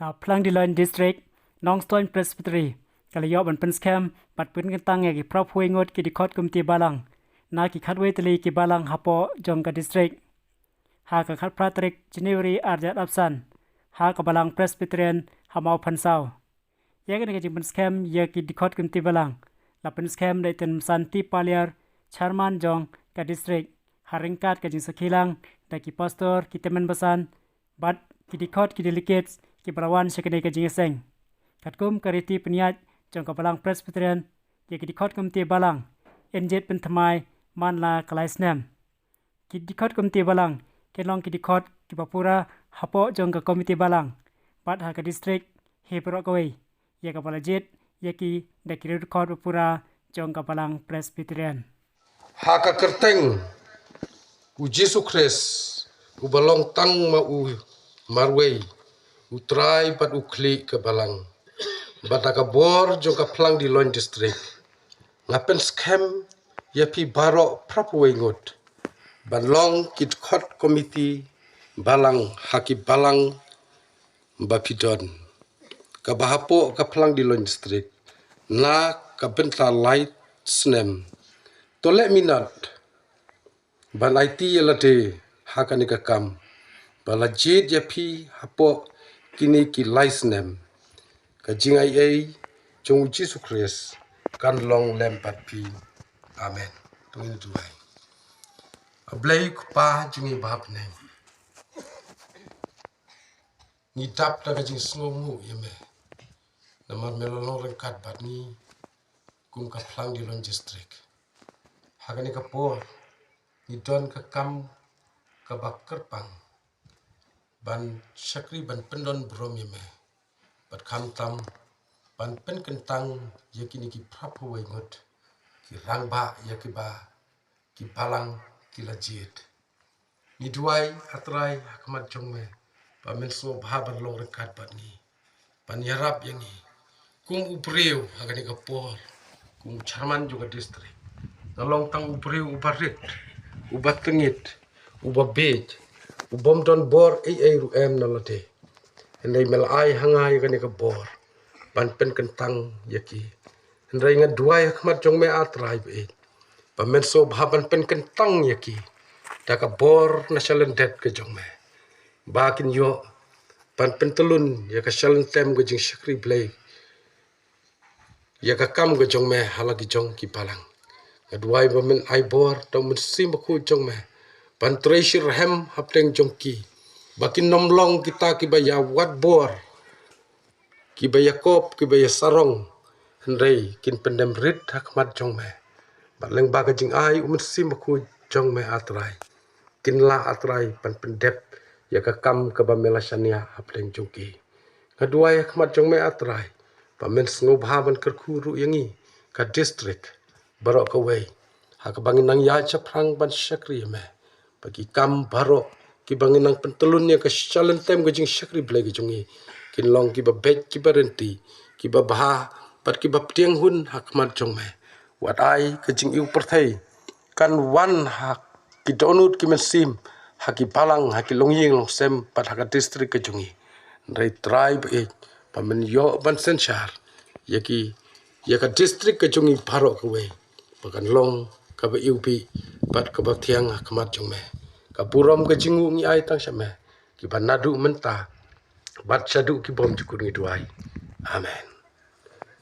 กับ Phlangdiloiñ district น้องสตอยน์ presbytery กะละยอบัน Pynskhem ปัดปืนกันตั้งอย่างกิพระพวยงดกิดิคอดกุมตีบาลังนากิคัดเวตลีกิบาลังฮาปอจงกะ district หากะคัดพระตริก January อาร์จัดอับสันหากะบาลัง presbyterian ฮามาพันเศร้าแยกกันกับจิ Pynskhem ยากิดิคอดกุมตีบาลังla Pynskhem ได้เต็มสันติปาเลียร์ชาร์มันจงกะ district หาริงกัดกับจิงสกิลังได้กิ pastor กิเตมันบัสันบัดกิดิคอดกิ delegates ki Balawan sekene ke jingeseng katkum kariti peniat jong ka Balang Presbyterian ye ki Dkhot komite Balang enjet pentamai manla kalaisnem ki Dkhot komite Balang kelong ki Dkhot ki Bapura hapo jong ka komite Balang pat ha ka district he perokoi ye ka Balajet ye ki da ki Dkhot Bapura jong ka Balang Presbyterian ha ka kerteng u Jesu Christ u balong tang ma u marwei utrai pat ukli ke Balang bataka bor jong ka Phlangdiloiñ district nga Pynskhem ya pi baro prapwei ngot Balang ki Dkhot committee Balang haki Balang bapidon ka bahapo ka Phlangdiloiñ district na ka benta light snem tole minat ban IT yelate hakani ka kam bala jid ya pi hapo kini ki laisnem ka jingai ei jong Jesu Christ kan long lempat pi amen tungin tuai ablai pa jingi bab ne ni tap ta ka jing sngomu yeme namar melolong rengkat bat ni kum ka Phlangdiloiñ district hakani ka por ni don ka kam ka bakar pang ban syakri ban pendon brom yeme bat kam tam ban pen kentang yakini ki prapwei ngot ki rangba yakiba ki Balang ki lajit ni duai atrai hakmat jongme pa menso bhaban long rekat bat ni pan yarap yangi kum upreu hagani ka por kum charman juga district nalong tang upreu ubarit ubatengit ubabej ubom don bor ei ru em nalate endai mel ai hangai gani ka bor ban pen kentang yaki endai nga duai hakmat jongme atrai be pa menso bhaban pen kentang yaki da ka bor na shalendet ke jongme bakin yo pan pen telun ya ka shalentem go jing shakri blai ya ka kam go jongme halagi jong ki Balang duai ba men ai bor to men sim ko jongme pan treasure hem hapteng jongki bakin nomlong kita ki baya wat bor ki baya kop ki baya sarong hendai kin pendem rit hakmat jongme baleng baga jing ai sim ko jongme atrai kin la atrai pan pendep ya ka kam ka ba melasania hapteng jongki kedua hakmat jongme atrai pa men sngo bhaban kerkuru yangi ka district barok ka wei hak bangin nang ya chaprang ban shakri me bagi kam barok ki bangin nang pentelunnya ka shalentem go jing shakri blai ki jongi kin long ki ba bet ki barenti ki ba bha pat ki ba tiang hun hakmat jongme wat ai ka jing iu perthai kan wan hak ki donut ki mensim haki Balang haki longying long sem pat hak district ka jongi rai tribe e pamen yo ban senchar yaka district ka jongi barok ka we bakan long ka ba iupi pat ka ba thiang hakmat jongme ka buram ka jingu ngi ai tang shame ki banadu menta bat shadu ki bom jukur ngi duai amen